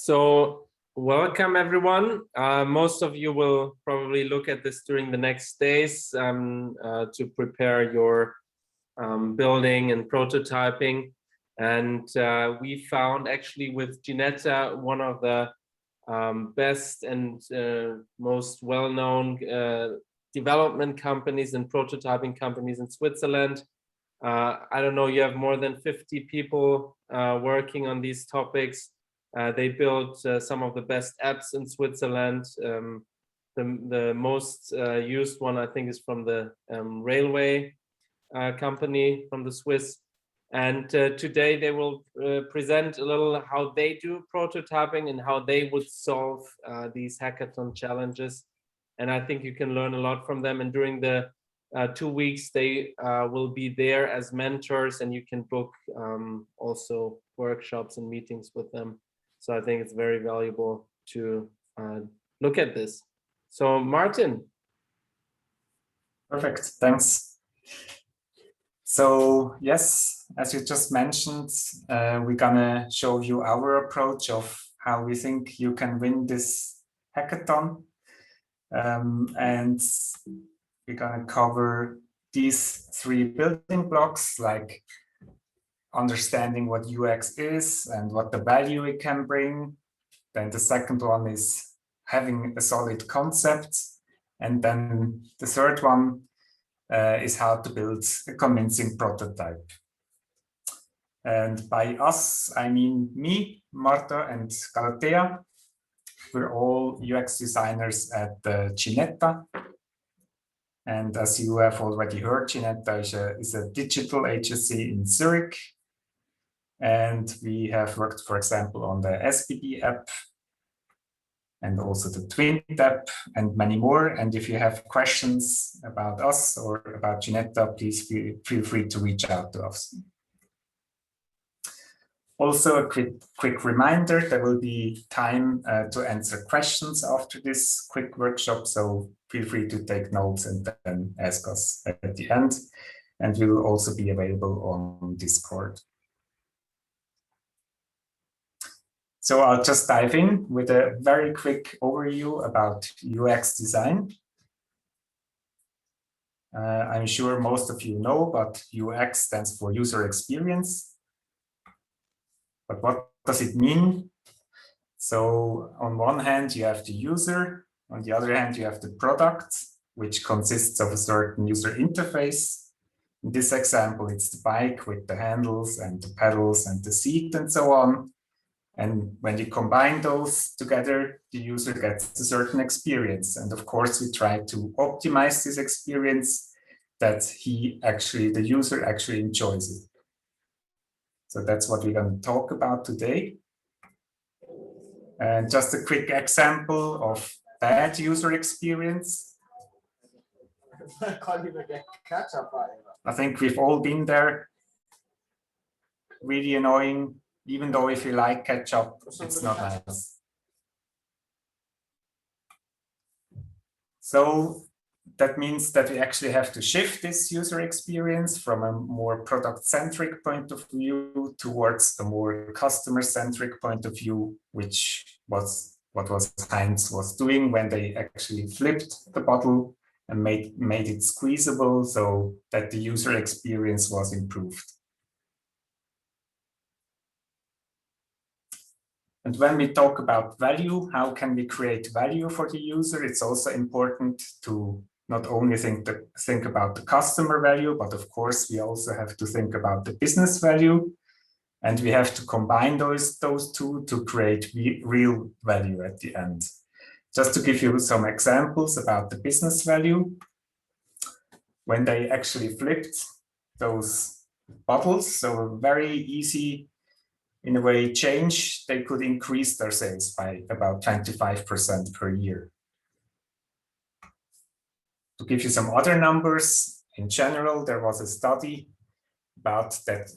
So welcome everyone. Most of you will probably look at this during the next days to prepare your building and prototyping. And we found actually with Ginetta one of the best and most well-known development companies and prototyping companies in Switzerland. I don't know, you have more than 50 people working on these topics. They built some of the best apps in Switzerland. The most used one, I think, is from the railway company from the Swiss. And today they will present a little how they do prototyping and how they would solve these hackathon challenges. And I think you can learn a lot from them. And during the 2 weeks, they will be there as mentors, and you can book also workshops and meetings with them. So I think it's very valuable to look at this. So Martin. Perfect, thanks. So yes, as you just mentioned, we're gonna show you our approach of how we think you can win this hackathon. And we're gonna cover these 3 building blocks, like understanding what UX is and what the value it can bring. Then the second one is having a solid concept. And then the third one is how to build a convincing prototype. And by us, I mean me, Marta, and Galatea. We're all UX designers at Ginetta. And as you have already heard, Ginetta is a digital agency in Zurich. And we have worked, for example, on the SBB app and also the Twin app and many more. And if you have questions about us or about Ginetta, please feel free to reach out to us. Also, a quick reminder, there will be time to answer questions after this quick workshop, so feel free to take notes and then ask us at the end. And we will also be available on Discord. So I'll just dive in with a very quick overview about UX design. I'm sure most of you know, but UX stands for user experience. But what does it mean? So on one hand, you have the user. On the other hand, you have the product, which consists of a certain user interface. In this example, it's the bike with the handles and the pedals and the seat and so on. And when you combine those together, the user gets a certain experience. And of course, we try to optimize this experience that the user actually enjoys it. So that's what we're going to talk about today. And just a quick example of bad user experience. I think we've all been there. Really annoying. Even though if you like ketchup, it's not nice. So that means that we actually have to shift this user experience from a more product-centric point of view towards a more customer-centric point of view, which was what Heinz was doing when they actually flipped the bottle and made it squeezable so that the user experience was improved. And when we talk about value, how can we create value for the user? It's also important to not only think about the customer value, but of course, we also have to think about the business value. And we have to combine those two to create real value at the end. Just to give you some examples about the business value. When they actually flipped those bottles, so a very easy in a way change, they could increase their sales by about 25% per year. To give you some other numbers, in general, there was a study about that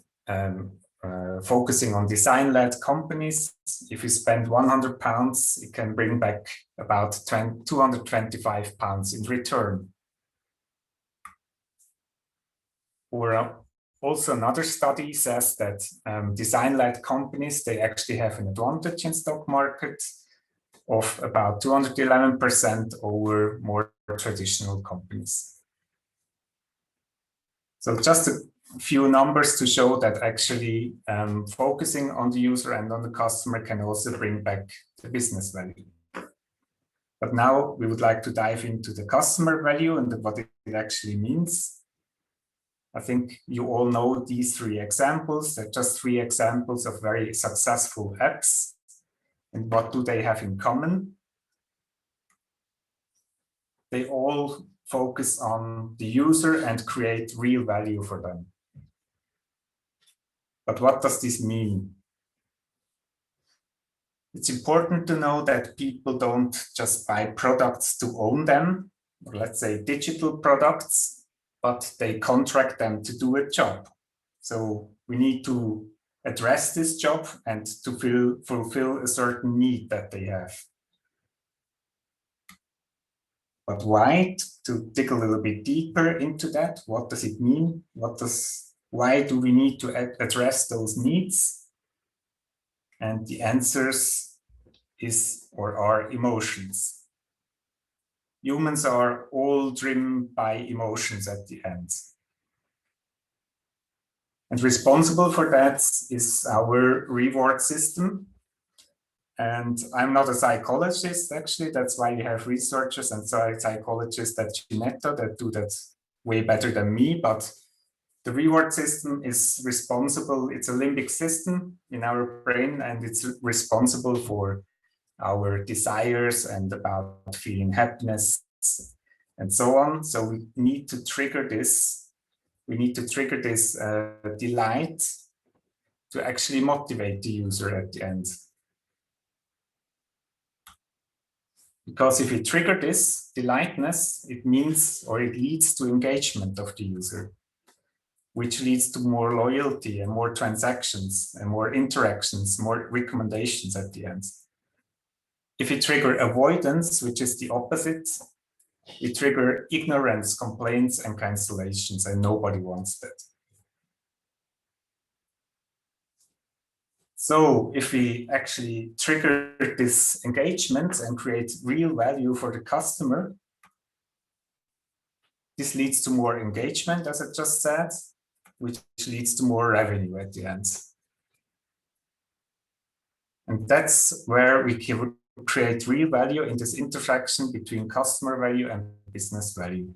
focusing on design-led companies. If you spend £100, it can bring back about £225 in return. Or Also, another study says that design-led companies, they actually have an advantage in stock market of about 211% over more traditional companies. So just a few numbers to show that actually focusing on the user and on the customer can also bring back the business value. But now we would like to dive into the customer value and what it actually means. I think you all know these three examples. They're just three examples of very successful apps. And what do they have in common? They all focus on the user and create real value for them. But what does this mean? It's important to know that people don't just buy products to own them, or let's say digital products, but they contract them to do a job. So we need to address this job and to fulfill a certain need that they have. But why? To dig a little bit deeper into that, what does it mean? Why do we need to address those needs? And the answers are emotions. Humans are all driven by emotions at the end. And responsible for that is our reward system. And I'm not a psychologist, actually. That's why we have researchers and psychologists at Ginetto that do that way better than me. But the reward system is responsible. It's a limbic system in our brain, and it's responsible for our desires and about feeling happiness and so on. So we need to trigger this. We need to trigger this delight to actually motivate the user at the end. Because if we trigger this delightness, it means, or it leads to engagement of the user, which leads to more loyalty and more transactions and more interactions, more recommendations at the end. If we trigger avoidance, which is the opposite, we trigger ignorance, complaints, and cancellations, and nobody wants that. So if we actually trigger this engagement and create real value for the customer, this leads to more engagement, as I just said, which leads to more revenue at the end. And that's where we can create real value in this interaction between customer value and business value.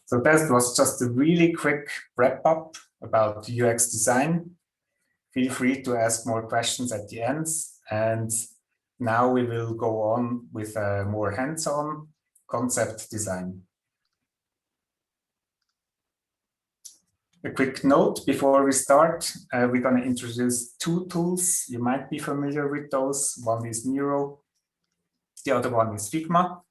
So that was just a really quick wrap up about UX design. Feel free to ask more questions at the end. And now we will go on with a more hands-on concept design. A quick note before we start, we're going to introduce two tools. You might be familiar with those. One is Miro, the other one is Figma.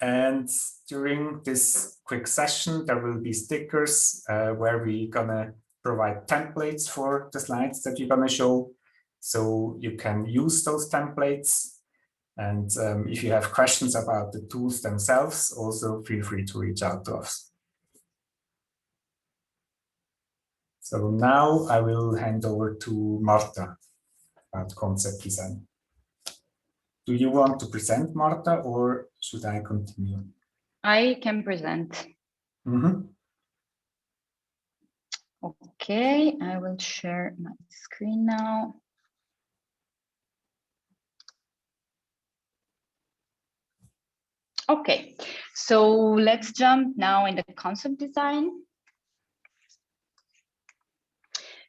And during this quick session, there will be stickers where we're going to provide templates for the slides that you're going to show. So you can use those templates. And if you have questions about the tools themselves, also feel free to reach out to us. So now I will hand over to Marta about concept design. Do you want to present, Marta, or should I continue? I can present. Mm-hmm. Okay, I will share my screen now. Okay, so let's jump now in the concept design.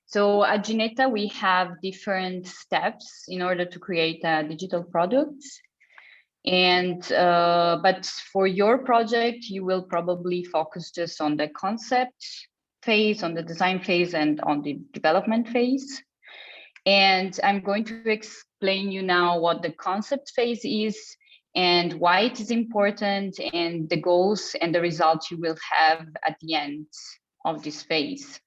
So at Ginetto, we have different steps in order to create a digital product. And but for your project, you will probably focus just on the concept phase, on the design phase, and on the development phase. And I'm going to explain you now what the concept phase is and why it is important, and the goals and the results you will have at the end of this phase.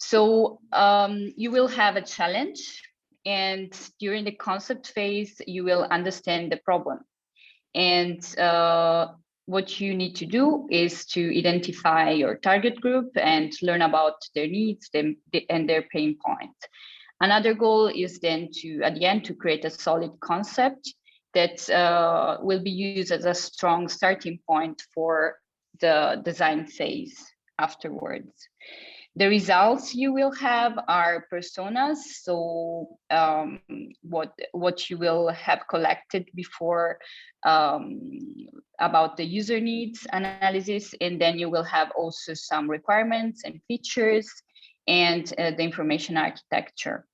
So you will have a challenge, and during the concept phase, you will understand the problem. And what you need to do is to identify your target group and learn about their needs and their pain points. Another goal is then to, at the end, to create a solid concept that will be used as a strong starting point for the design phase afterwards. The results you will have are personas, so what you will have collected before about the user needs analysis, and then you will have also some requirements and features and the information architecture.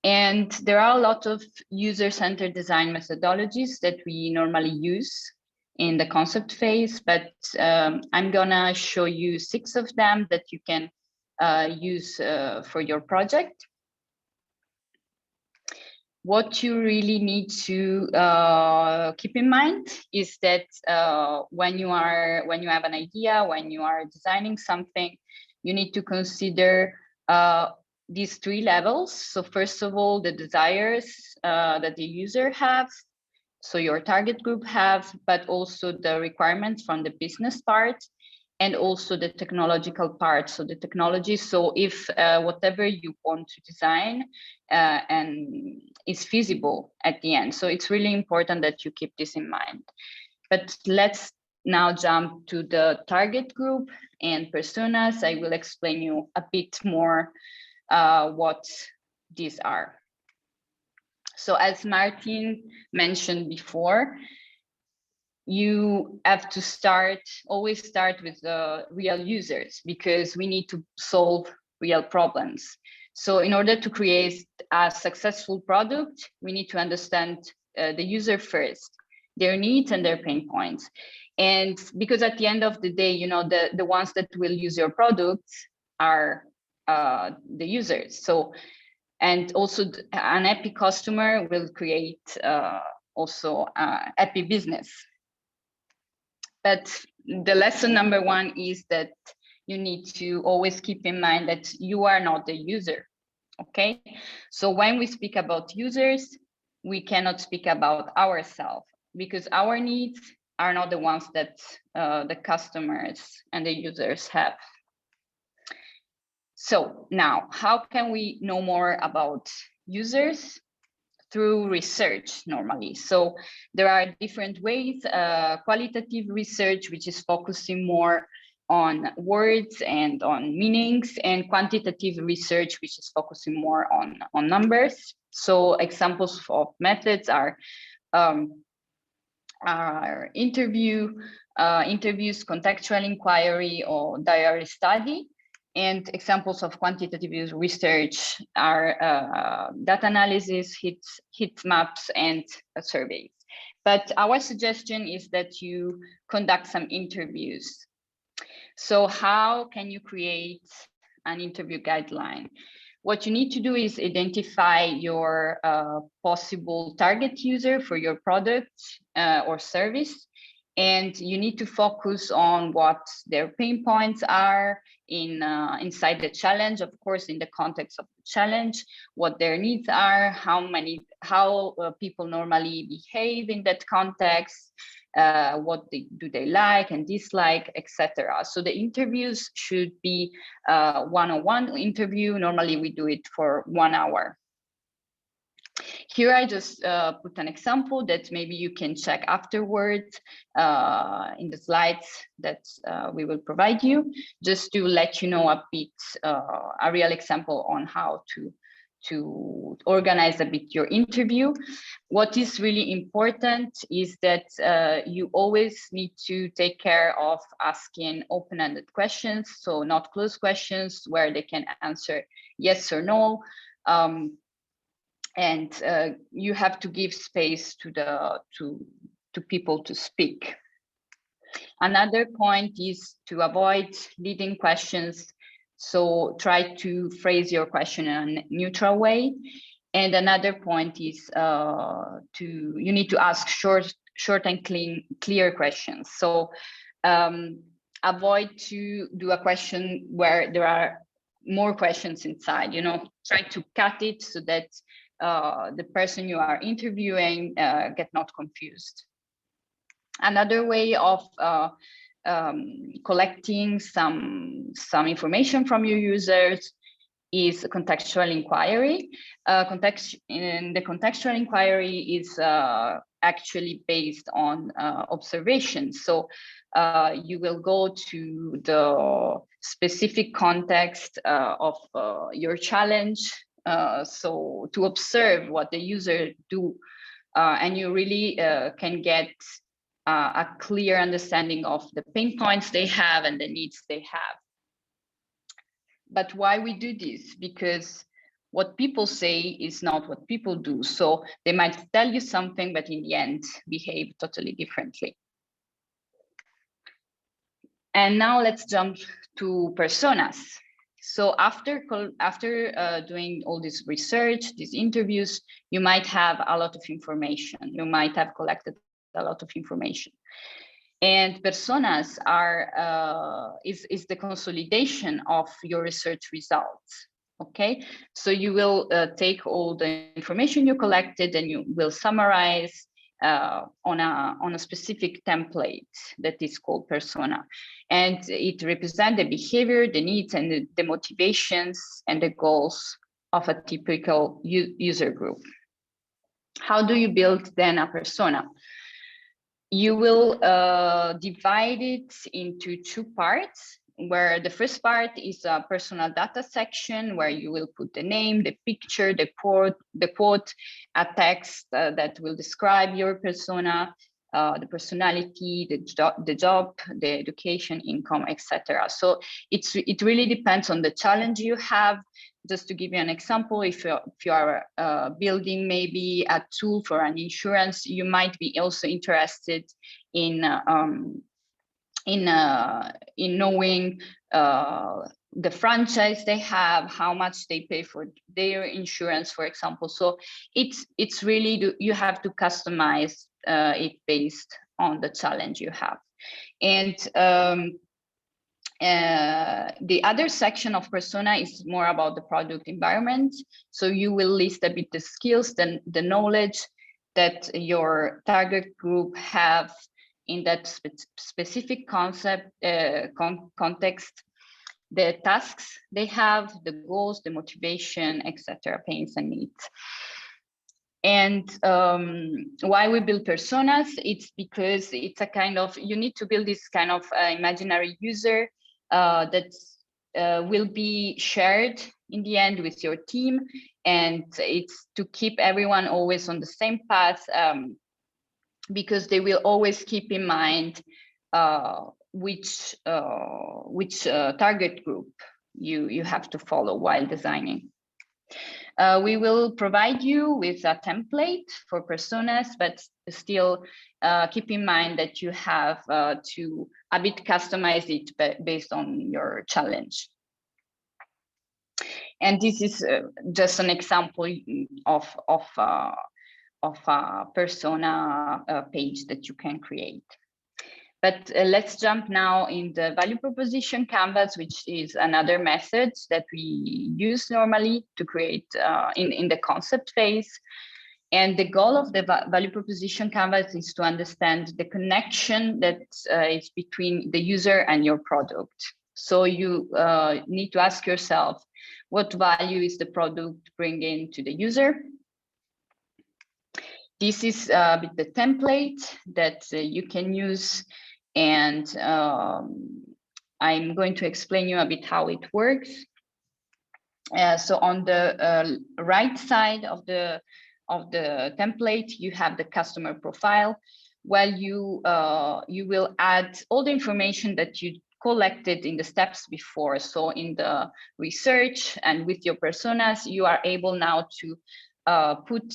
And there are a lot of user-centered design methodologies that we normally use in the concept phase, but I'm gonna show you 6 of them that you can use for your project. What you really need to keep in mind is that when you have an idea, when you are designing something, you need to consider these 3 levels. So first of all, the desires that the user have, so your target group have, but also the requirements from the business part, and also the technological part, so the technology. So if whatever you want to design and is feasible at the end. So it's really important that you keep this in mind. But let's now jump to the target group and personas. I will explain you a bit more what these are. So as Martin mentioned before, you have to always start with the real users, because we need to solve real problems. So in order to create a successful product, we need to understand the user first, their needs and their pain points. And because at the end of the day, you know, the ones that will use your products are the users. So, and also an happy customer will create also a happy business. But the lesson number 1 is that you need to always keep in mind that you are not the user, okay? So when we speak about users, we cannot speak about ourselves, because our needs are not the ones that the customers and the users have. So now, how can we know more about users? Through research normally. So there are different ways, qualitative research, which is focusing more on words and on meanings, and quantitative research, which is focusing more on numbers. So examples of methods are interviews, contextual inquiry, or diary study. And examples of quantitative research are data analysis, heat maps, and surveys. But our suggestion is that you conduct some interviews. So how can you create an interview guideline? What you need to do is identify your possible target user for your product or service. And you need to focus on what their pain points are inside the challenge, of course, in the context of the challenge, what their needs are, how people normally behave in that context, what do they like and dislike, etc. So the interviews should be one-on-one interview. Normally we do it for 1 hour. Here I just put an example that maybe you can check afterwards in the slides that we will provide you, just to let you know a bit, a real example on how to organize a bit your interview. What is really important is that you always need to take care of asking open-ended questions, so not closed questions where they can answer yes or no. And you have to give space to people to speak. Another point is to avoid leading questions. So try to phrase your question in a neutral way. And another point is you need to ask short and clear questions. So avoid to do a question where there are more questions inside, you know, try to cut it so that the person you are interviewing get not confused. Another way of collecting some information from your users is contextual inquiry. The contextual inquiry is actually based on observations. So you will go to the specific context of your challenge, so to observe what the user do, and you really can get a clear understanding of the pain points they have and the needs they have. But why we do this? Because what people say is not what people do. So they might tell you something, but in the end behave totally differently. And now let's jump to personas. So after doing all this research, these interviews, you might have a lot of information. You might have collected a lot of information. And personas are is the consolidation of your research results. Okay, so you will take all the information you collected and you will summarize on a specific template that is called persona, and it represents the behavior, the needs, and the motivations and the goals of a typical user group. How do you build then a persona? You will divide it into two parts, where the first part is a personal data section where you will put the name, the picture, the quote, a text that will describe your persona, the personality, the job, the education, income, etc. So it really depends on the challenge you have. Just to give you an example, if you are building maybe a tool for an insurance, you might be also interested in knowing the franchise they have, how much they pay for their insurance, for example. So it's really, you have to customize it based on the challenge you have. And the other section of persona is more about the product environment. So you will list a bit the skills, the knowledge that your target group have in that specific concept, context, the tasks they have, the goals, the motivation, etc., pains and needs. And why we build personas? It's because it's a kind of, you need to build this kind of imaginary user that will be shared in the end with your team, and it's to keep everyone always on the same path, because they will always keep in mind which target group you have to follow while designing. We will provide you with a template for personas, but still keep in mind that you have to a bit customize it based on your challenge. And this is just an example of a persona page that you can create. But let's jump now in the value proposition canvas, which is another method that we use normally to create in the concept phase. And the goal of the value proposition canvas is to understand the connection that is between the user and your product. So you need to ask yourself, what value is the product bringing to the user? This is the template that you can use, and I'm going to explain you a bit how it works. So on the right side of the template, you have the customer profile, where you will add all the information that you collected in the steps before. So in the research and with your personas, you are able now to put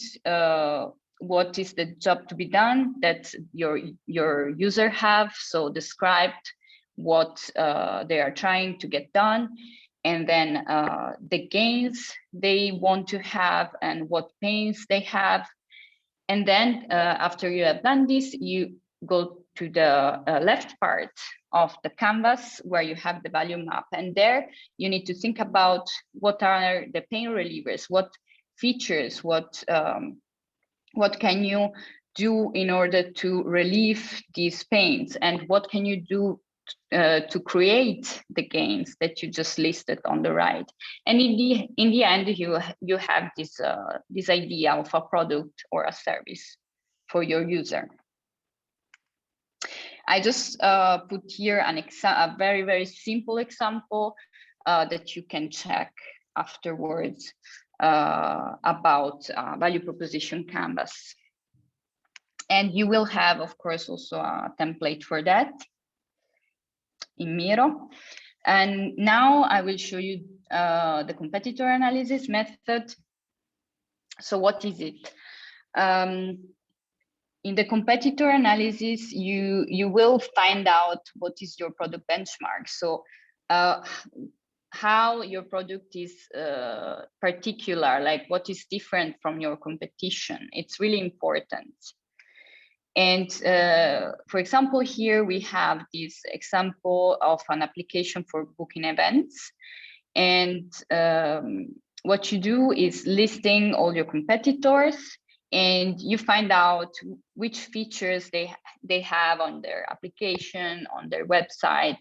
what is the job to be done that your user have, so described what they are trying to get done, and then the gains they want to have and what pains they have. And then after you have done this, you go to the left part of the canvas where you have the value map, and there you need to think about what are the pain relievers, what features, what can you do in order to relieve these pains, and what can you do to create the gains that you just listed on the right. And in the end, you have this idea of a product or a service for your user. I just put here a very, very simple example that you can check afterwards about value proposition canvas. And you will have, of course, also a template for that in Miro. And now I will show you the competitor analysis method. So what is it? In the competitor analysis, you will find out what is your product benchmark. So how your product is particular, like what is different from your competition. It's really important. And for example, here we have this example of an application for booking events. And what you do is listing all your competitors, and you find out which features they have on their application, on their website.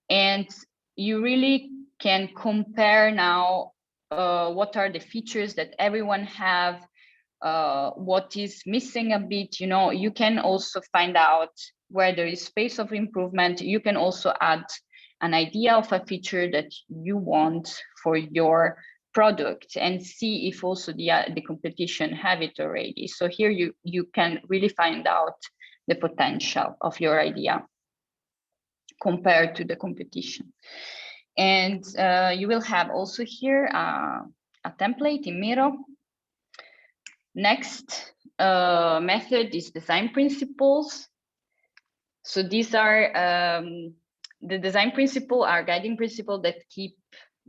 And you really can compare now what are the features that everyone have, what is missing a bit. You know, you can also find out where there is space of improvement. You can also add an idea of a feature that you want for your product and see if also the competition have it already. So here you can really find out the potential of your idea compared to the competition. And you will have also here a template in Miro. Next method is design principles. So these are the design principle are guiding principles that keep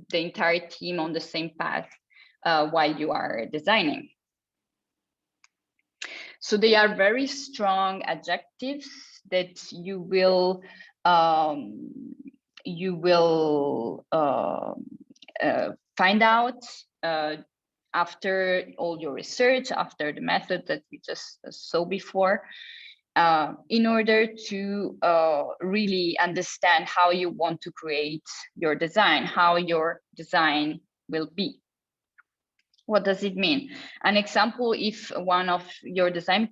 the entire team on the same path while you are designing. So they are very strong adjectives that you will find out after all your research, after the method that we just saw before, in order to really understand how you want to create your design, how your design will be. What does it mean? An example, if one of your design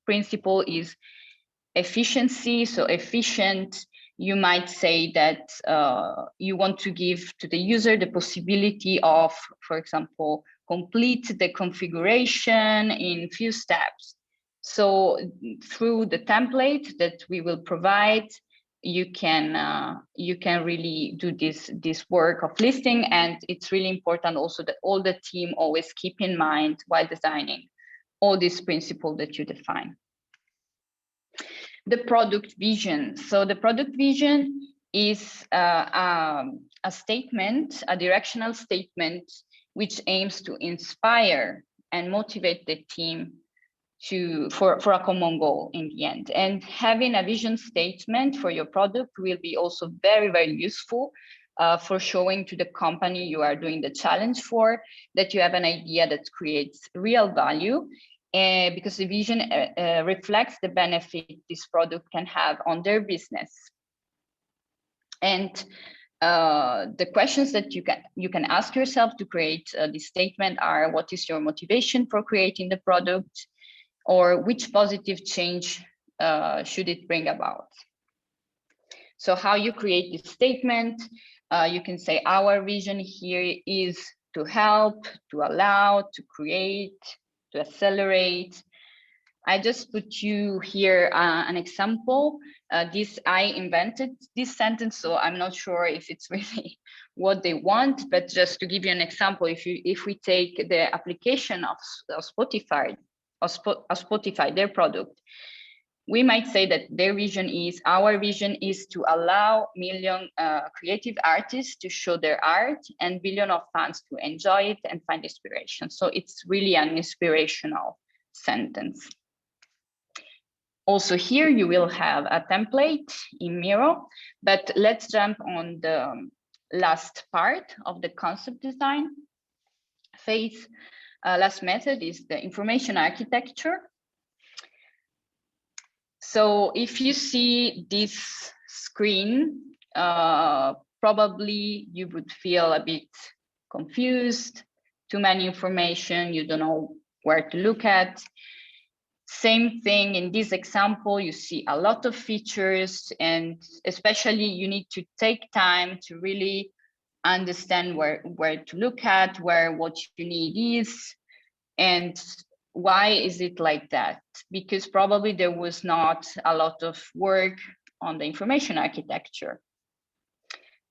principle is efficiency, so efficient, you might say that you want to give to the user the possibility of, for example, complete the configuration in few steps. So through the template that we will provide, you can really do this work of listing. And it's really important also that all the team always keep in mind while designing all these principles that you define. The product vision. So the product vision is a statement, a directional statement, which aims to inspire and motivate the team for a common goal in the end. And having a vision statement for your product will be also very, very useful for showing to the company you are doing the challenge for, that you have an idea that creates real value, because the vision reflects the benefit this product can have on their business. And the questions that you can ask yourself to create this statement are: what is your motivation for creating the product? Or which positive change should it bring about? So how you create this statement, you can say our vision here is to help, to allow, to create, to accelerate. I just put you here an example. I invented this sentence, so I'm not sure if it's really what they want, but just to give you an example, if we take the application of Spotify, their product, we might say that their vision is, our vision is to allow million creative artists to show their art and billion of fans to enjoy it and find inspiration. So it's really an inspirational sentence. Also here you will have a template in Miro, but let's jump on the last part of the concept design phase. Last method is the information architecture. So if you see this screen, probably you would feel a bit confused, too many information, you don't know where to look at. Same thing in this example, you see a lot of features, and especially you need to take time to really understand where to look at, what you need is, and why is it like that? Because probably there was not a lot of work on the information architecture.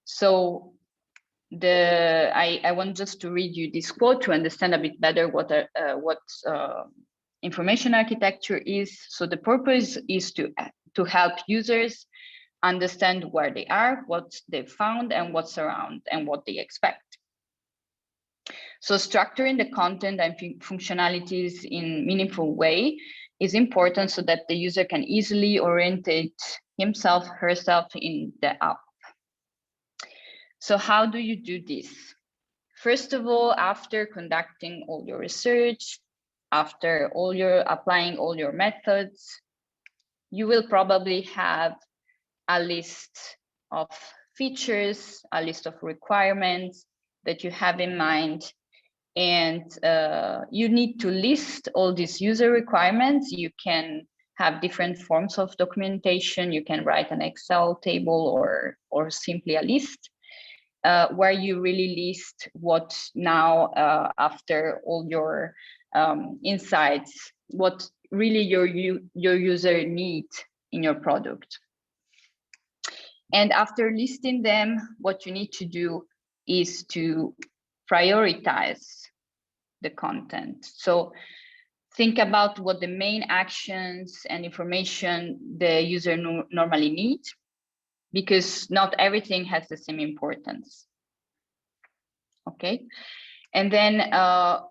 So I want just to read you this quote to understand a bit better what information architecture is. So the purpose is to help users understand where they are, what they've found, and what's around, and what they expect. So structuring the content and functionalities in meaningful way is important so that the user can easily orientate himself, herself in the app. So how do you do this? First of all, after conducting all your research, after applying all your methods, you will probably have a list of features, a list of requirements that you have in mind. And you need to list all these user requirements. You can have different forms of documentation. You can write an Excel table or simply a list where you really list what now, after all your insights, what really your user needs in your product. And after listing them, what you need to do is to prioritize the content. So think about what the main actions and information the user normally needs, because not everything has the same importance. Okay. And then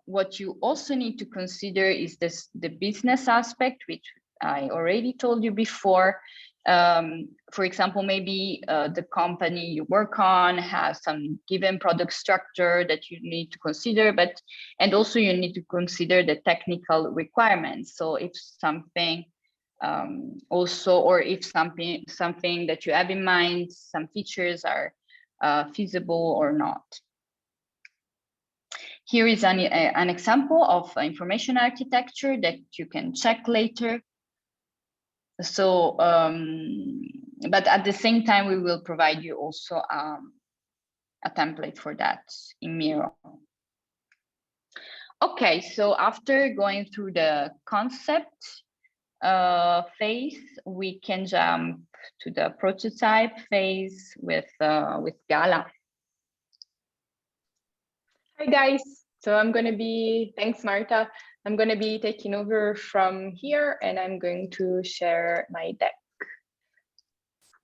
what you also need to consider is the business aspect, which I already told you before. For example, maybe the company you work on has some given product structure that you need to consider, and also you need to consider the technical requirements. So if something or if something that you have in mind, some features are feasible or not. Here is an example of information architecture that you can check later. So, but at the same time, we will provide you also a template for that in Miro. Okay, so after going through the concept phase, we can jump to the prototype phase with Gala. Hi guys, so thanks Marta. I'm going to be taking over from here and I'm going to share my deck.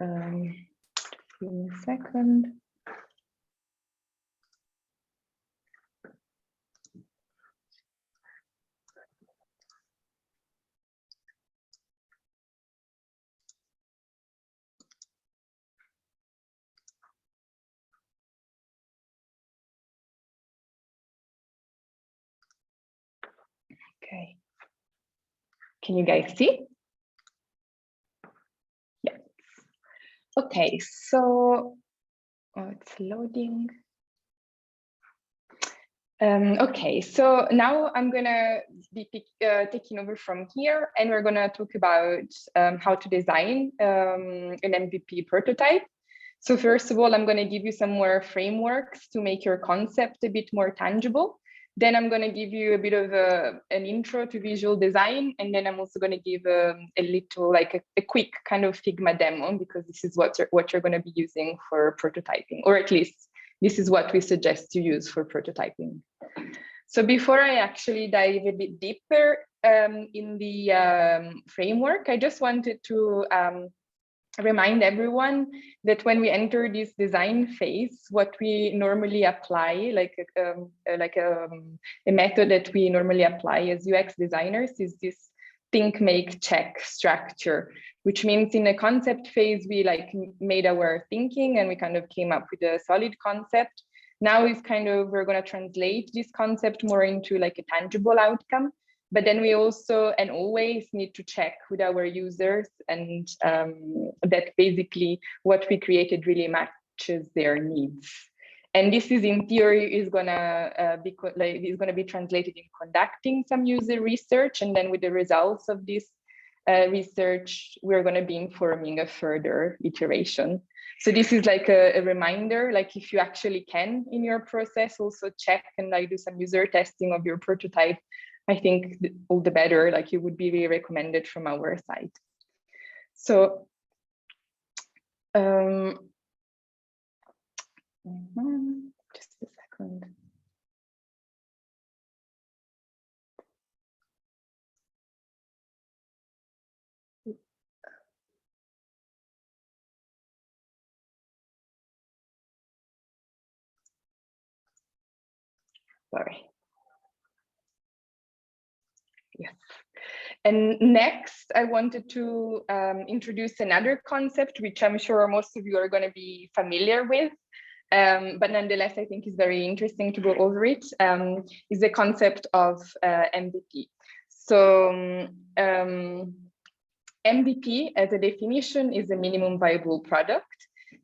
Give me a second. Okay. Can you guys see? Yeah. Okay, so it's loading. Okay, so now I'm gonna be taking over from here, and we're gonna talk about how to design an MVP prototype. So first of all, I'm gonna give you some more frameworks to make your concept a bit more tangible. Then I'm going to give you a bit of an intro to visual design. And then I'm also going to give a little, like a quick kind of Figma demo, because this is what you're going to be using for prototyping, or at least this is what we suggest you use for prototyping. So before I actually dive a bit deeper in the framework, I just wanted to remind everyone that when we enter this design phase, what we normally apply, like a method that we normally apply as UX designers, is this think, make, check structure, which means in the concept phase, we made our thinking and we kind of came up with a solid concept. Now is kind of, we're going to translate this concept more into like a tangible outcome. But then we also and always need to check with our users and that basically what we created really matches their needs. And this is in theory is gonna be translated in conducting some user research, and then with the results of this research, we're going to be informing a further iteration. So this is like a reminder, like if you actually can in your process also check and like do some user testing of your prototype, I think all the better, like it would be really recommended from our side. So just a second. Sorry. Yes. And next, I wanted to introduce another concept, which I'm sure most of you are going to be familiar with. But nonetheless, I think is very interesting to go over it, is the concept of MVP. So MVP as a definition is a minimum viable product.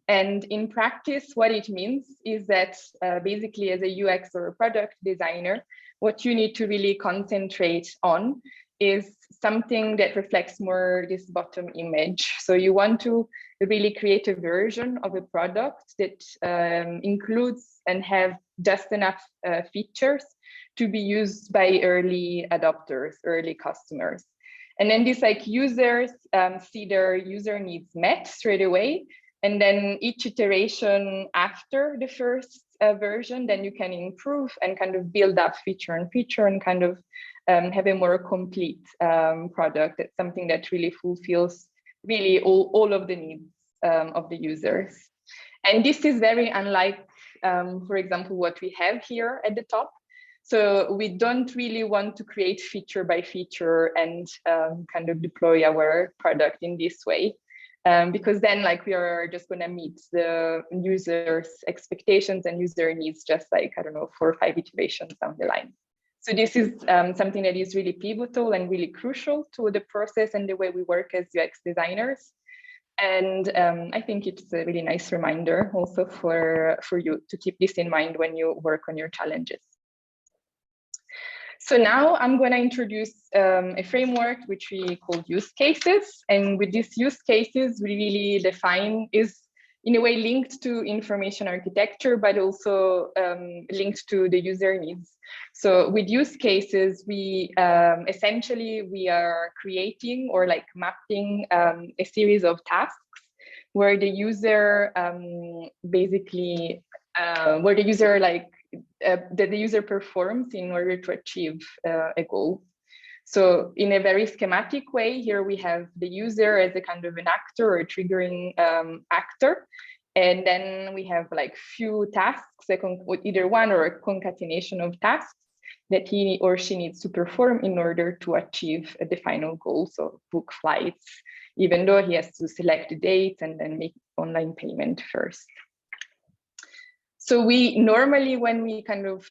And in practice, what it means is that basically as a UX or a product designer, what you need to really concentrate on is something that reflects more this bottom image. So you want to really create a version of a product that includes and have just enough features to be used by early adopters, early customers. And then these like users see their user needs met straight away. And then each iteration after the first version, then you can improve and kind of build up feature and kind of have a more complete product. That's something that really fulfills really all of the needs of the users. And this is very unlike, for example, what we have here at the top. So we don't really want to create feature by feature and kind of deploy our product in this way. Because then like we are just going to meet the users' expectations and user needs just like, I don't know, 4 or 5 iterations down the line. So this is something that is really pivotal and really crucial to the process and the way we work as UX designers. And I think it's a really nice reminder also for you to keep this in mind when you work on your challenges. So now I'm going to introduce a framework which we call use cases. And with these use cases, we really define is in a way linked to information architecture, but also linked to the user needs. So with use cases, we essentially we are creating or like mapping a series of tasks where the user basically where the user like that the user performs in order to achieve a goal. So in a very schematic way, here we have the user as a kind of an actor or a triggering actor. And then we have like few tasks, either one or a concatenation of tasks that he or she needs to perform in order to achieve the final goal. So book flights, even though he has to select the date and then make online payment first. So we normally, when we kind of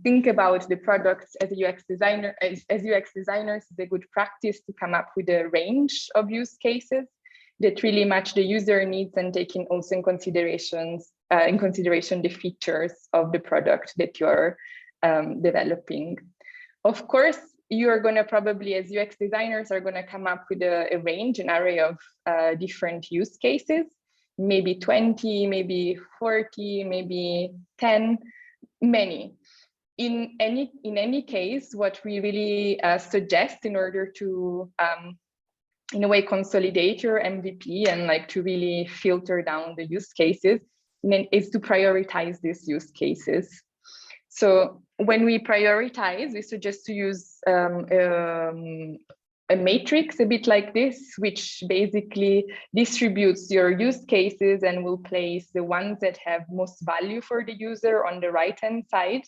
think about the products as a UX designer, as UX designers, it's a good practice to come up with a range of use cases that really match the user needs and taking also in consideration the features of the product that you're developing. Of course, you are going to probably, as UX designers, are going to come up with a range, an array of different use cases. Maybe 20, maybe 40, maybe 10, many. In any case, what we really suggest in order to, in a way, consolidate your MVP and like to really filter down the use cases is to prioritize these use cases. So when we prioritize, we suggest to use a matrix a bit like this, which basically distributes your use cases and will place the ones that have most value for the user on the right-hand side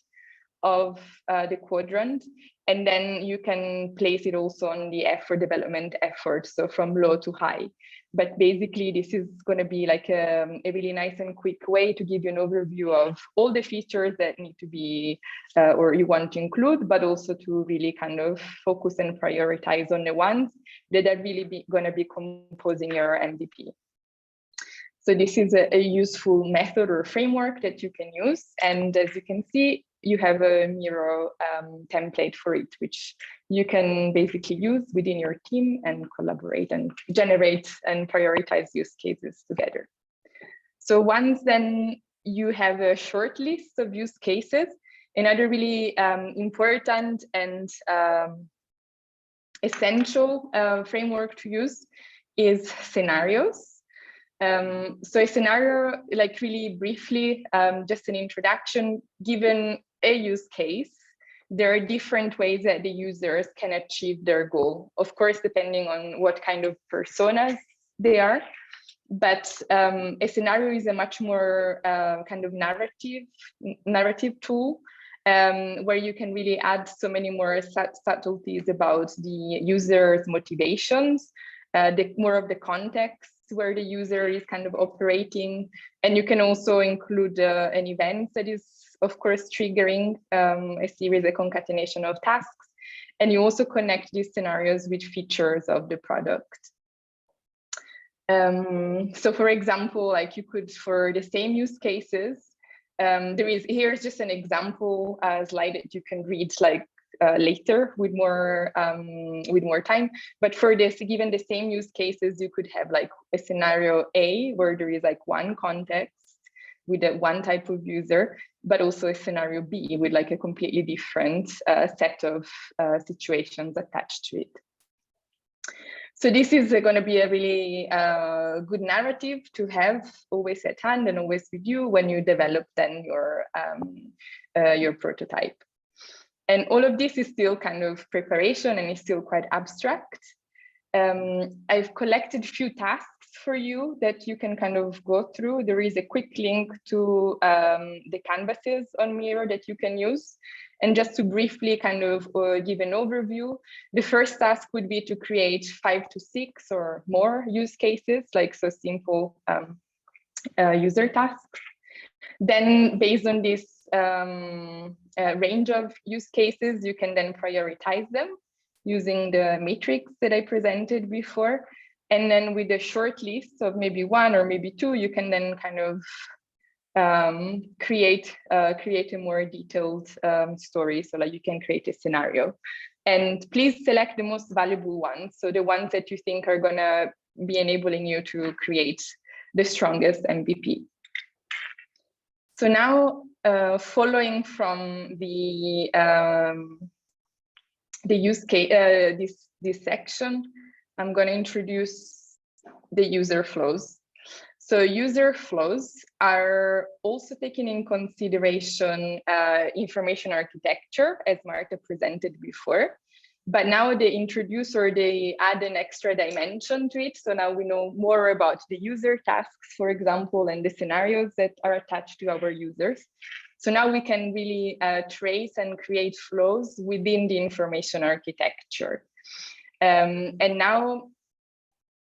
of the quadrant, and then you can place it also on the effort, development effort, so from low to high. But basically, this is going to be like a really nice and quick way to give you an overview of all the features that need to be or you want to include, but also to really kind of focus and prioritize on the ones that are really going to be composing your MVP. So this is a useful method or framework that you can use. And as you can see, you have a Miro template for it, which you can basically use within your team and collaborate and generate and prioritize use cases together. So once then you have a short list of use cases, another really important and essential framework to use is scenarios. So a scenario, like really briefly, just an introduction, given a use case, there are different ways that the users can achieve their goal. Of course, depending on what kind of personas they are. But a scenario is a much more kind of narrative tool where you can really add so many more subtleties about the user's motivations, more of the context where the user is kind of operating. And you can also include an event that is, of course, triggering a series, a concatenation of tasks. And you also connect these scenarios with features of the product. So for example, like you could, for the same use cases, here's just an example slide that you can read like later with more time. But for this, given the same use cases, you could have like a scenario A where there is like one context with one type of user, but also a scenario B with like a completely different set of situations attached to it. So this is going to be a really good narrative to have always at hand and always with you when you develop then your prototype. And all of this is still kind of preparation and is still quite abstract. I've collected a few tasks for you that you can kind of go through. There is a quick link to the canvases on Miro that you can use. And just to briefly kind of give an overview, the first task would be to create 5 to 6 or more use cases, like so simple user tasks. Then based on this range of use cases, you can then prioritize them using the matrix that I presented before. And then with a short list of maybe 1 or maybe 2, you can then kind of create a more detailed story. So like you can create a scenario. And please select the most valuable ones. So the ones that you think are gonna be enabling you to create the strongest MVP. So now, following from the use case, this section, I'm going to introduce the user flows. So user flows are also taking in consideration information architecture, as Marta presented before. But now they introduce or they add an extra dimension to it. So now we know more about the user tasks, for example, and the scenarios that are attached to our users. So now we can really trace and create flows within the information architecture. And now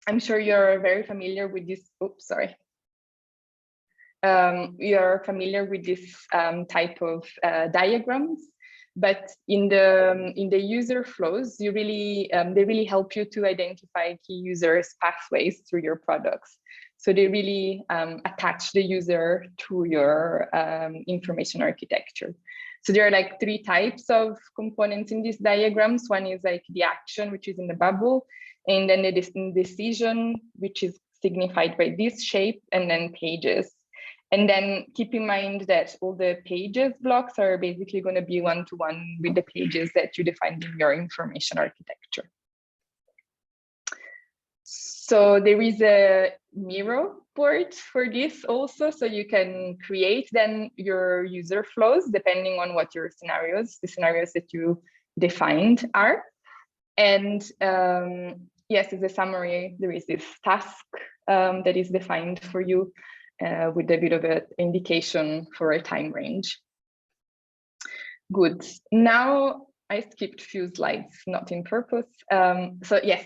I'm sure you're very familiar with this. Oops, sorry. You're familiar with this type of diagrams. But in the user flows, you really they really help you to identify key users' pathways through your products. So they really attach the user to your information architecture. So there are like 3 types of components in these diagrams. One is like the action, which is in the bubble, and then the decision, which is signified by this shape, and then pages. And then keep in mind that all the pages blocks are basically going to be one-to-one with the pages that you defined in your information architecture. So there is a Miro board for this also. So you can create then your user flows depending on what your scenarios, the scenarios that you defined are. And yes, as a summary, there is this task that is defined for you. With a bit of an indication for a time range. Good. Now I skipped a few slides, not in purpose. So yes,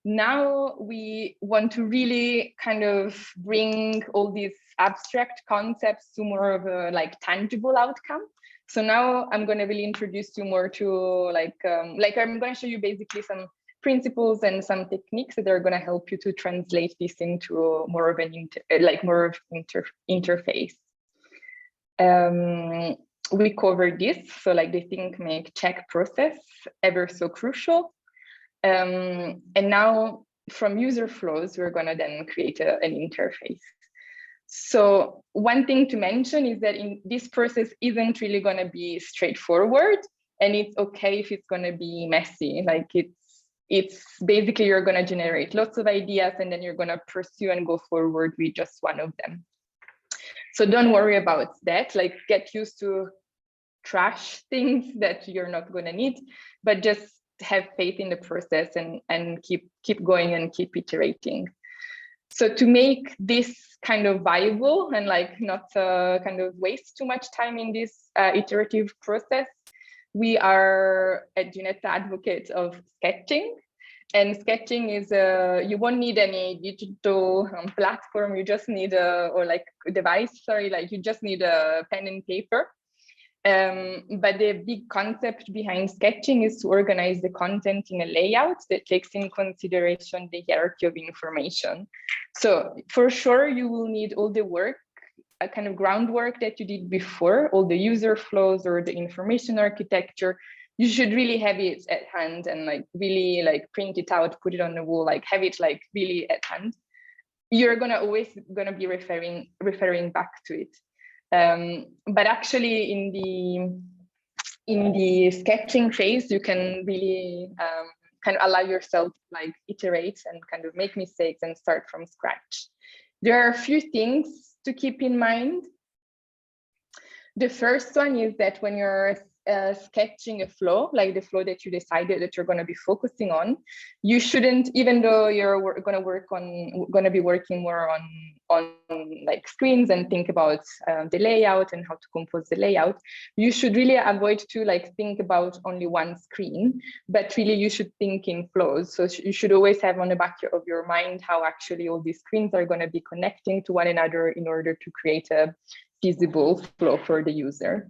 now we want to really kind of bring all these abstract concepts to more of a like tangible outcome. So now I'm going to really introduce you more to like I'm going to show you basically some principles and some techniques that are going to help you to translate this into more of an interface. We covered this, so like the think, make, check process, ever so crucial. And now from user flows, we're gonna then create an interface. So one thing to mention is that in this process isn't really gonna be straightforward, and it's okay if it's gonna be messy. Like it's basically you're gonna generate lots of ideas and then you're gonna pursue and go forward with just one of them. So don't worry about that, like get used to trash things that you're not going to need, but just have faith in the process and keep going and keep iterating. So to make this kind of viable and like not kind of waste too much time in this iterative process, we are at Ginetta advocates of sketching. And sketching is you won't need any digital platform. You just need or like device. Sorry, like you just need a pen and paper. But the big concept behind sketching is to organize the content in a layout that takes in consideration the hierarchy of information. So for sure, you will need all the work, a kind of groundwork that you did before, all the user flows or the information architecture. You should really have it at hand and like really like print it out, put it on the wall, like have it like really at hand. You're always gonna be referring back to it. But actually in the sketching phase, you can really kind of allow yourself to like iterate and kind of make mistakes and start from scratch. There are a few things to keep in mind. The first one is that when you're sketching a flow, like the flow that you decided that you're going to be focusing on, you shouldn't, even though you're going to be working more on like screens and think about the layout and how to compose the layout, you should really avoid to like think about only one screen, but really you should think in flows. So you should always have on the back of your mind how actually all these screens are going to be connecting to one another in order to create a feasible flow for the user.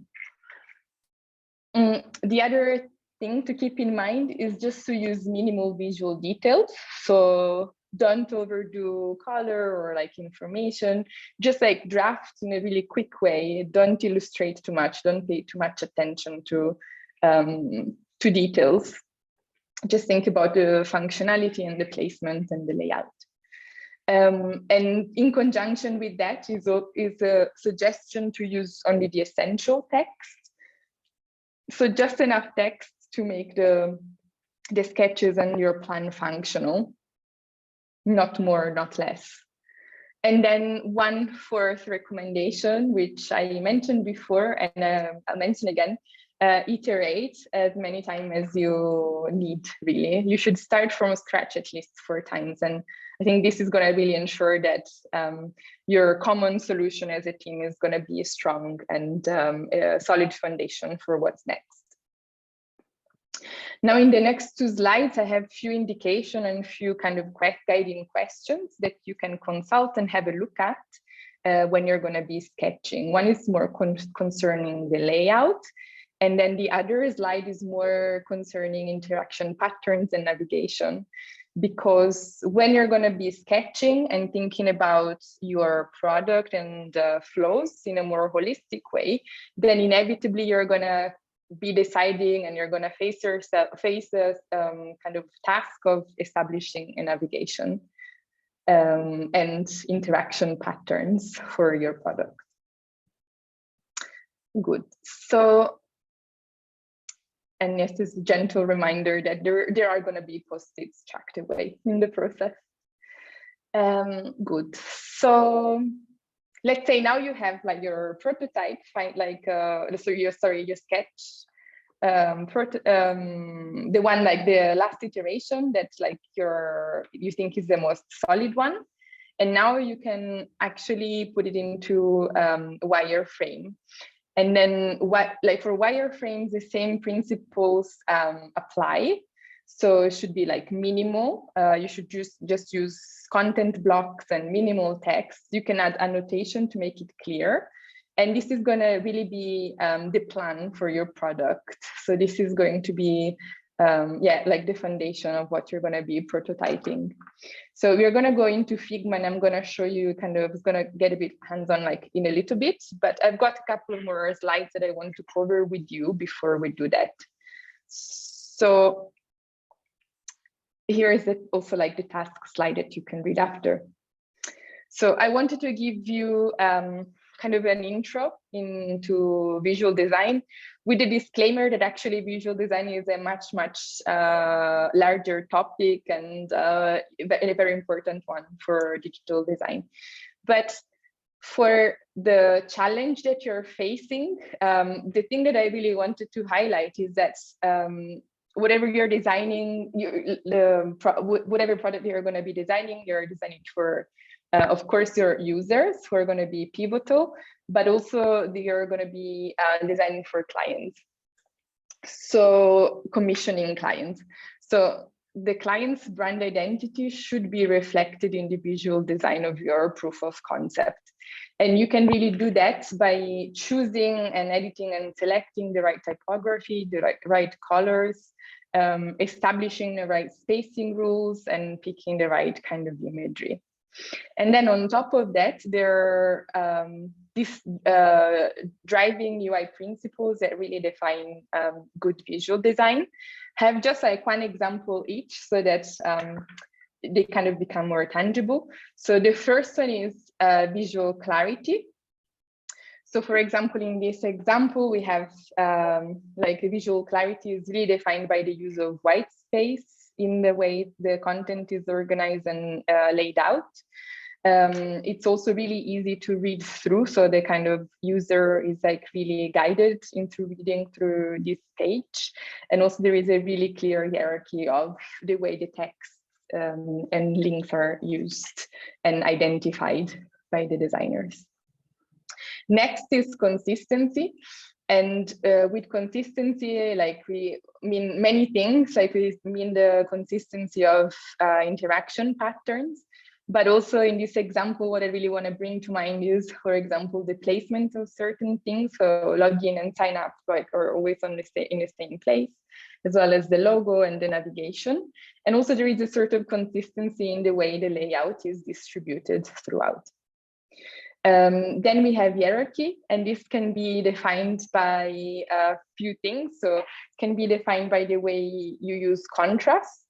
The other thing to keep in mind is just to use minimal visual details. So don't overdo color or like information, just like draft in a really quick way. Don't illustrate too much, don't pay too much attention to details. Just think about the functionality and the placement and the layout. And in conjunction with that is a suggestion to use only the essential text. So just enough text to make the sketches and your plan functional, not more, not less. And then one fourth recommendation, which I mentioned before, and I'll mention again, iterate as many times as you need, really. You should start from scratch at least 4 times. And I think this is going to really ensure that your common solution as a team is going to be strong and a solid foundation for what's next. Now, in the next 2 slides, I have few indication and few kind of guiding questions that you can consult and have a look at when you're going to be sketching. One is more concerning the layout. And then the other slide is more concerning interaction patterns and navigation. Because when you're going to be sketching and thinking about your product and flows in a more holistic way, then inevitably you're going to be deciding and you're going to face a kind of task of establishing a navigation and interaction patterns for your product. Good. So, and yes, this is a gentle reminder that there are going to be post-its tracked away in the process. Good. So let's say now you have like your prototype, your sketch, the one like the last iteration that's like you think is the most solid one. And now you can actually put it into Wireframe. And then what, like for wireframes, the same principles apply. So it should be like minimal. You should just use content blocks and minimal text. You can add annotation to make it clear. And this is going to really be the plan for your product. So this is going to be, yeah, like the foundation of what you're going to be prototyping. So we're going to go into Figma, and I'm going to show you kind of, it's going to get a bit hands-on like in a little bit, but I've got a couple of more slides that I want to cover with you before we do that. So here is also like the task slide that you can read after. So I wanted to give you kind of an intro into visual design with a disclaimer that actually visual design is a much larger topic and a very important one for digital design. But for the challenge that you're facing, the thing that I really wanted to highlight is that whatever you're designing, whatever product you're going to be designing, you're designing for, of course, your users who are going to be pivotal, but also you're going to be designing for clients. So commissioning clients. So the client's brand identity should be reflected in the visual design of your proof of concept. And you can really do that by choosing and editing and selecting the right typography, the right colors, establishing the right spacing rules, and picking the right kind of imagery. And then on top of that, there are these driving UI principles that really define good visual design. Have just like one example each so that they kind of become more tangible. So the first one is visual clarity. So for example, in this example, we have like visual clarity is really defined by the use of white space in the way the content is organized and laid out. It's also really easy to read through. So the kind of user is like really guided into reading through this page. And also there is a really clear hierarchy of the way the text and links are used and identified by the designers. Next is consistency. And with consistency, like we mean many things, like we mean the consistency of interaction patterns, but also in this example, what I really want to bring to mind is, for example, the placement of certain things. So login and sign up are always in the same place, as well as the logo and the navigation. And also there is a sort of consistency in the way the layout is distributed throughout. Then we have hierarchy, and this can be defined by a few things. So it can be defined by the way you use contrast,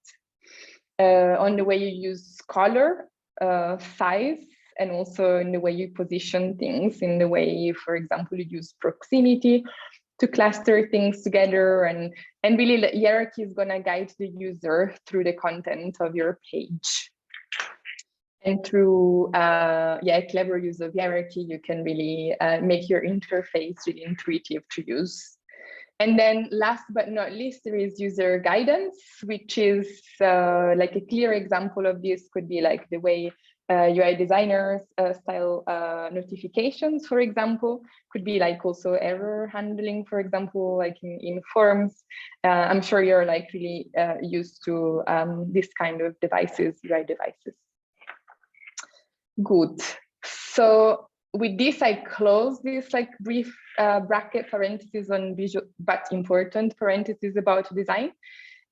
on the way you use color, size, and also in the way you position things, in the way, for example, you use proximity to cluster things together, and really the hierarchy is going to guide the user through the content of your page. And through clever use of hierarchy, you can really make your interface really intuitive to use. And then last but not least, there is user guidance, which is like a clear example of this could be like the way UI designers style notifications, for example, could be like also error handling, for example, like in forms. I'm sure you're like really used to this kind of devices, UI devices. Good. So with this, I close this like brief bracket parentheses on visual, but important parentheses about design.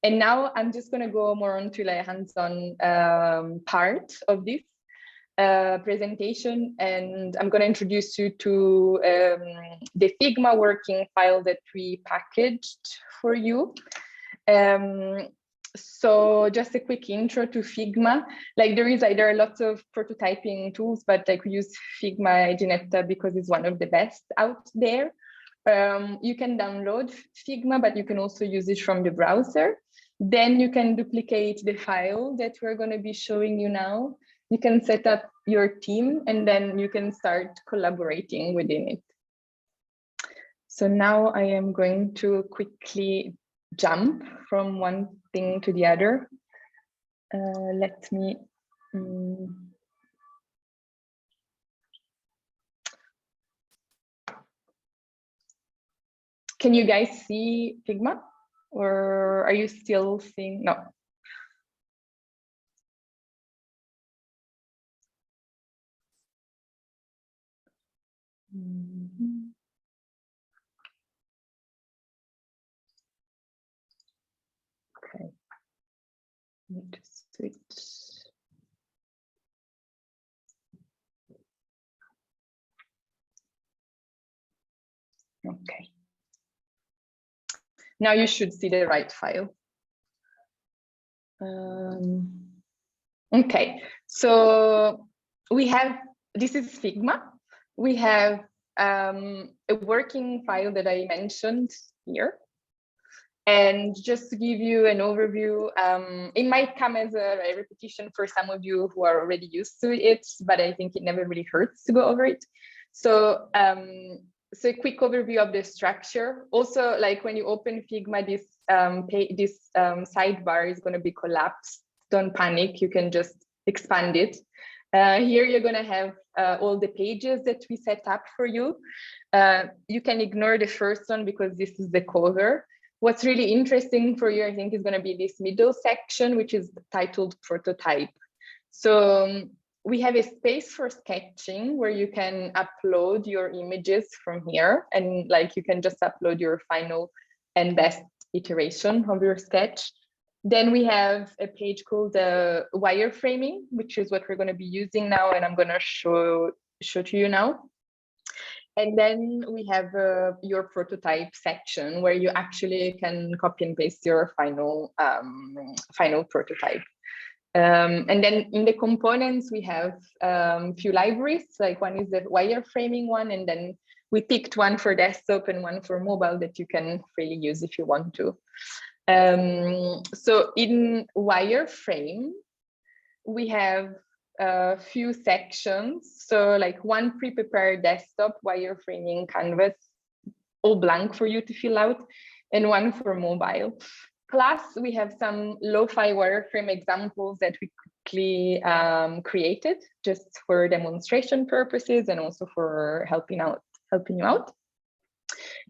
And now I'm just going to go more onto like hands-on part of this presentation, and I'm going to introduce you to the Figma working file that we packaged for you. So just a quick intro to Figma. Like there are lots of prototyping tools, but like we use Figma Ginetta because it's one of the best out there. You can download Figma, but you can also use it from the browser. Then you can duplicate the file that we're going to be showing you now. You can set up your team, and then you can start collaborating within it. So now I am going to quickly jump from one thing to the other. Let me Can you guys see Figma, or are you still seeing? No. Okay. Need to switch. Okay. Now you should see the right file. Okay, so we have, this is Figma. We have a working file that I mentioned here. And just to give you an overview, it might come as a repetition for some of you who are already used to it, but I think it never really hurts to go over it. So, so a quick overview of the structure. Also, like when you open Figma, this sidebar is going to be collapsed. Don't panic, you can just expand it. Here you're going to have all the pages that we set up for you. You can ignore the first one because this is the cover. What's really interesting for you, I think, is going to be this middle section, which is titled prototype. So we have a space for sketching where you can upload your images from here, and like you can just upload your final and best iteration of your sketch. Then we have a page called wireframing, which is what we're going to be using now, and I'm going to show to you now. And then we have your prototype section where you actually can copy and paste your final prototype. And then in the components, we have a few libraries, like one is the wireframing one, and then we picked one for desktop and one for mobile that you can freely use if you want to. So in wireframe, we have a few sections. So like one pre-prepared desktop wireframing canvas, all blank for you to fill out, and one for mobile. Plus, we have some lo-fi wireframe examples that we quickly created just for demonstration purposes and also for helping you out.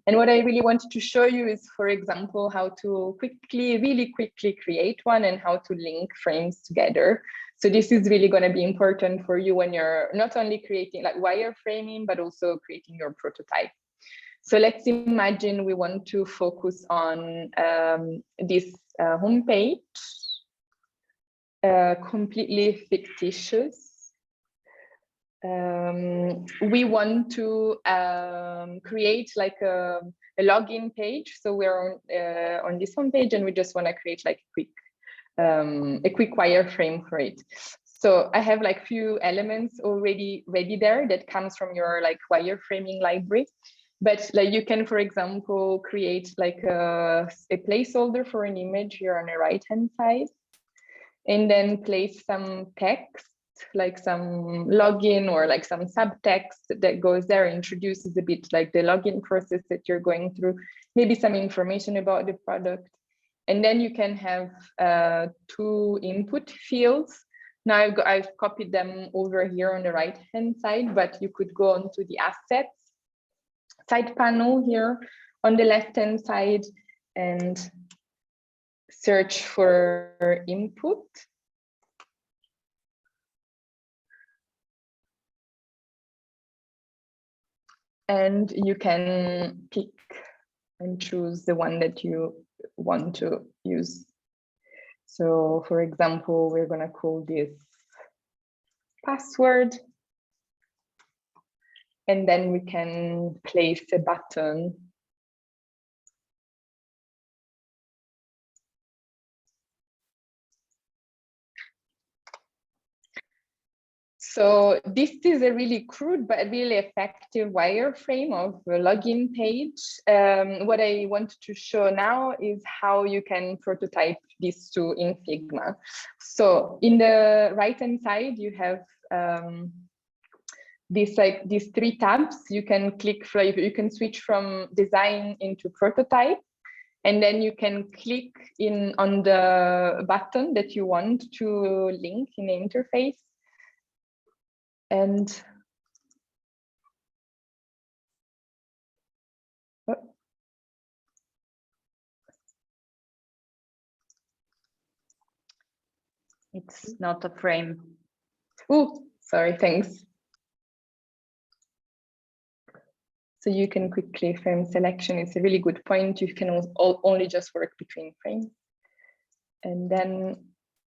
And what I really wanted to show you is, for example, how to really quickly create one and how to link frames together. So this is really going to be important for you when you're not only creating like wireframing, but also creating your prototype. So let's imagine we want to focus on this homepage, completely fictitious. We want to create like a login page. So we're on this homepage and we just want to create like a quick wireframe for it. So I have like few elements already ready there that comes from your like wireframing library. But like you can, for example, create like a placeholder for an image here on the right-hand side, and then place some text, like some login or like some subtext that goes there, introduces a bit like the login process that you're going through, maybe some information about the product. And then you can have 2 input fields. Now I've copied them over here on the right-hand side, but you could go onto the assets side panel here on the left-hand side and search for input. And you can pick and choose the one that you want to use. So for example, we're going to call this password. And then we can place a button. So this is a really crude but really effective wireframe of a login page. What I want to show now is how you can prototype these two in Figma. So in the right-hand side, you have these 3 tabs. You can click, you can switch from design into prototype, and then you can click on the button that you want to link in the interface. And It's not a frame. Oh, sorry, thanks. So you can quickly frame selection. It's a really good point. You can only just work between frames. And then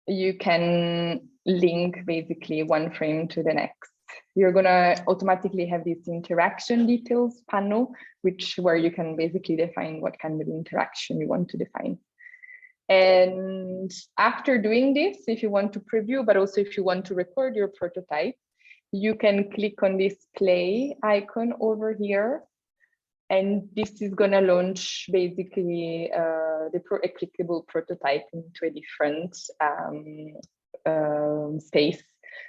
you can link basically one frame to the next. You're gonna automatically have this interaction details panel, where you can basically define what kind of interaction you want to define. And after doing this, if you want to preview, but also if you want to record your prototype, you can click on this play icon over here. And this is going to launch basically a clickable prototype into a different space.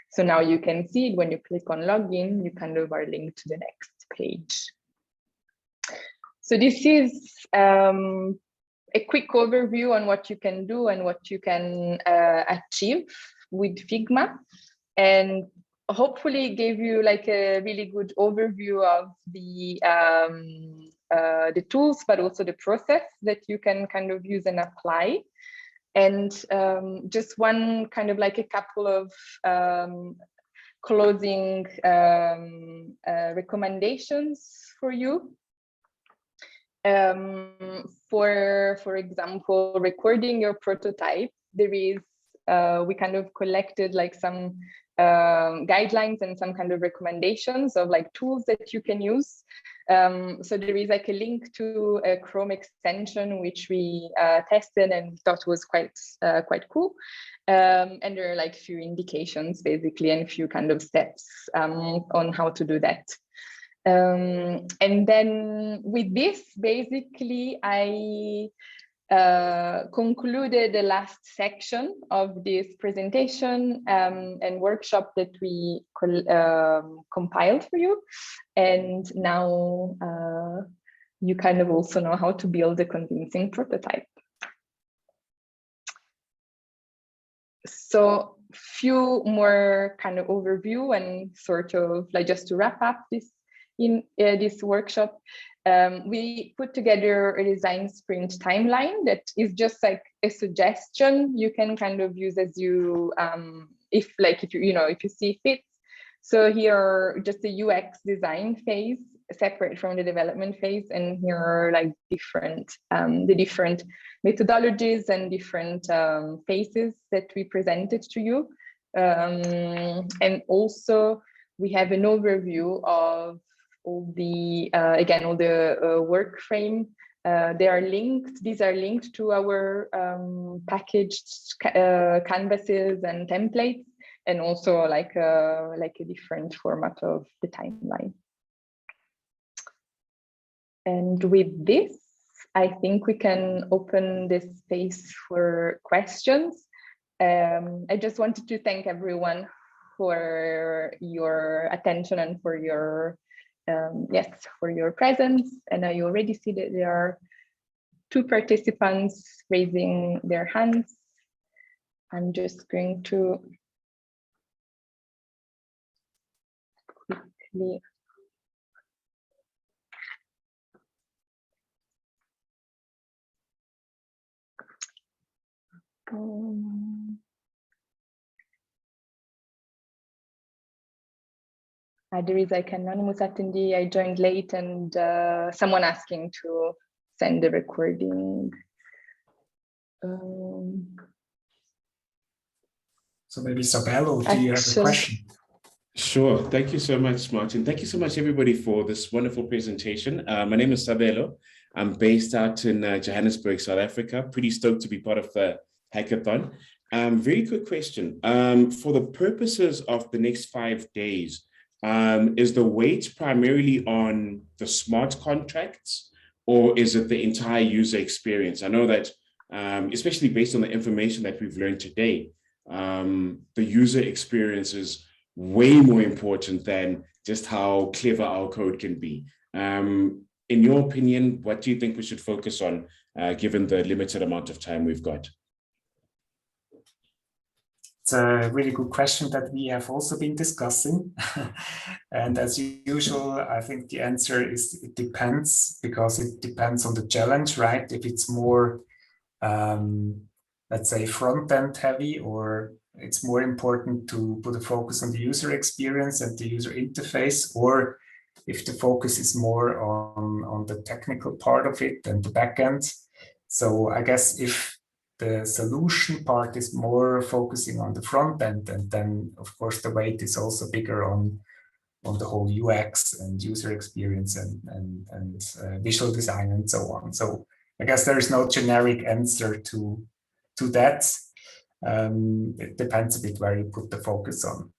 So now you can see it when you click on login, you kind of are linked to the next page. So this is a quick overview on what you can do and what you can achieve with Figma, and hopefully gave you like a really good overview of the tools, but also the process that you can kind of use and apply. And just one kind of like a couple of closing recommendations for you. For example, recording your prototype, there is, we kind of collected like some guidelines and some kind of recommendations of like tools that you can use. So there is like a link to a Chrome extension, which we tested and thought was quite cool. And there are like few indications basically and a few kind of steps on how to do that. And then with this, basically, I concluded the last section of this presentation and workshop that we compiled for you. And now you kind of also know how to build a convincing prototype. So few more kind of overview and sort of like just to wrap up this in this workshop, we put together a design sprint timeline that is just like a suggestion you can kind of use as you, if you see fit. So here are just the UX design phase separate from the development phase, and here are like the different methodologies and different phases that we presented to you, and also we have an overview of all the Wireframe. They are linked. These are linked to our packaged canvases and templates, and also like a different format of the timeline. And with this, I think we can open this space for questions. I just wanted to thank everyone for your attention and for your for your presence. And I already see that there are 2 participants raising their hands. I'm just going to quickly there is like an anonymous attendee. I joined late, and someone asking to send the recording. So maybe Sabelo, do you have a question? Sure. Thank you so much, Martin. Thank you so much, everybody, for this wonderful presentation. My name is Sabelo. I'm based out in Johannesburg, South Africa. Pretty stoked to be part of the hackathon. Very quick question. For the purposes of the next 5 days, is the weight primarily on the smart contracts, or is it the entire user experience? I know that, especially based on the information that we've learned today, the user experience is way more important than just how clever our code can be. In your opinion, what do you think we should focus on, given the limited amount of time we've got? It's a really good question that we have also been discussing. And as usual, I think the answer is it depends, because it depends on the challenge, right? If it's more, let's say, front-end heavy or it's more important to put a focus on the user experience and the user interface, or if the focus is more on the technical part of it and the backend. So I guess if the solution part is more focusing on the front end, and then of course the weight is also bigger on the whole UX and user experience and visual design and so on. So I guess there is no generic answer to that. It depends a bit where you put the focus on.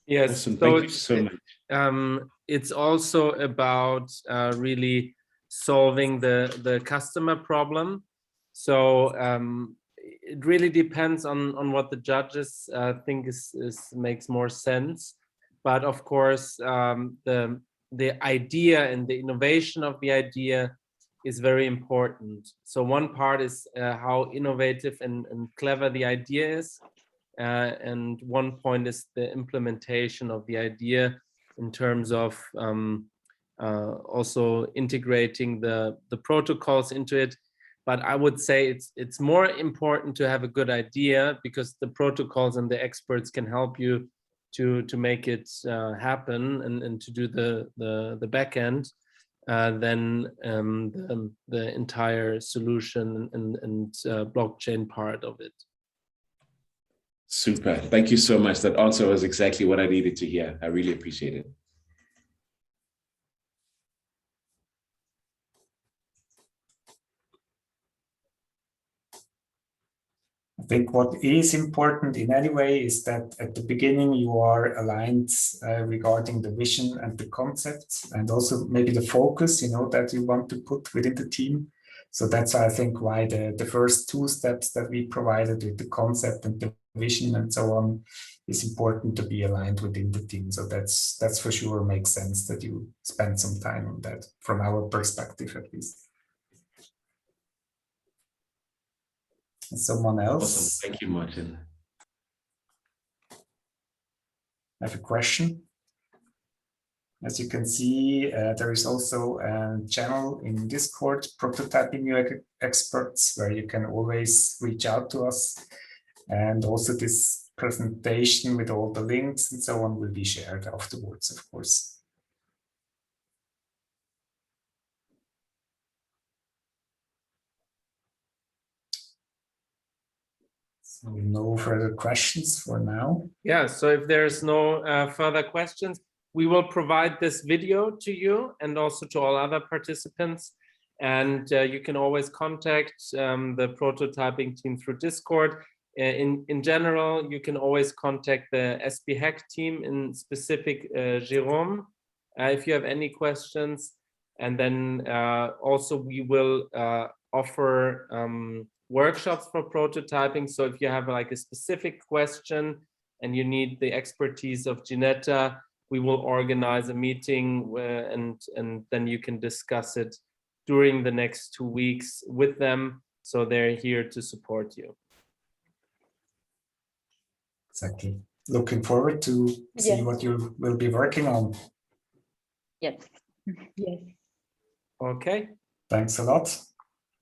Yes, Awesome. so Thank you so much. It's also about really solving the customer problem. So it really depends on what the judges think makes more sense. But of course, the idea and the innovation of the idea is very important. So one part is how innovative and clever the idea is. And one point is the implementation of the idea in terms of also integrating the protocols into it. But I would say it's more important to have a good idea, because the protocols and the experts can help you to make it happen and to do the back end than the entire solution and blockchain part of it. Super. Thank you so much. That answer was exactly what I needed to hear. I really appreciate it. I think what is important in any way is that at the beginning you are aligned regarding the vision and the concepts, and also maybe the focus, that you want to put within the team. So that's, I think, why the first two steps that we provided with the concept and the vision and so on is important to be aligned within the team. So that's for sure makes sense that you spend some time on that, from our perspective at least. Someone else? Awesome. Thank you, Martin. I have a question. As you can see, there is also a channel in Discord, Prototyping UX Experts, where you can always reach out to us. And also this presentation with all the links and so on will be shared afterwards, of course. So no further questions for now. Yeah, so if there's no further questions, we will provide this video to you and also to all other participants. And you can always contact the prototyping team through Discord. In general, you can always contact the SBHACK team, in specific Jérôme, if you have any questions. And then also we will offer workshops for prototyping. So if you have like a specific question and you need the expertise of Ginetta, we will organize a meeting and then you can discuss it during the next 2 weeks with them. So they're here to support you. Exactly. Looking forward to see what you will be working on. Yes. Yes. Okay. Thanks a lot.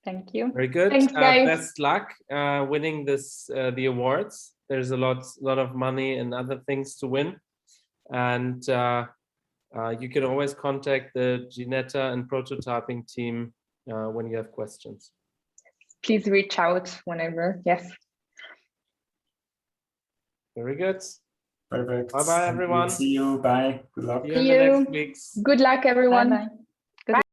Thank you. Very good. Thanks, guys. Best luck winning the awards. There's a lot of money and other things to win. And you can always contact the Ginetta and prototyping team when you have questions. Please reach out whenever. Yes. Very good. Perfect. Bye-bye, everyone. See you. Bye. Good luck. See you in the next weeks. Good luck, everyone. Bye-bye.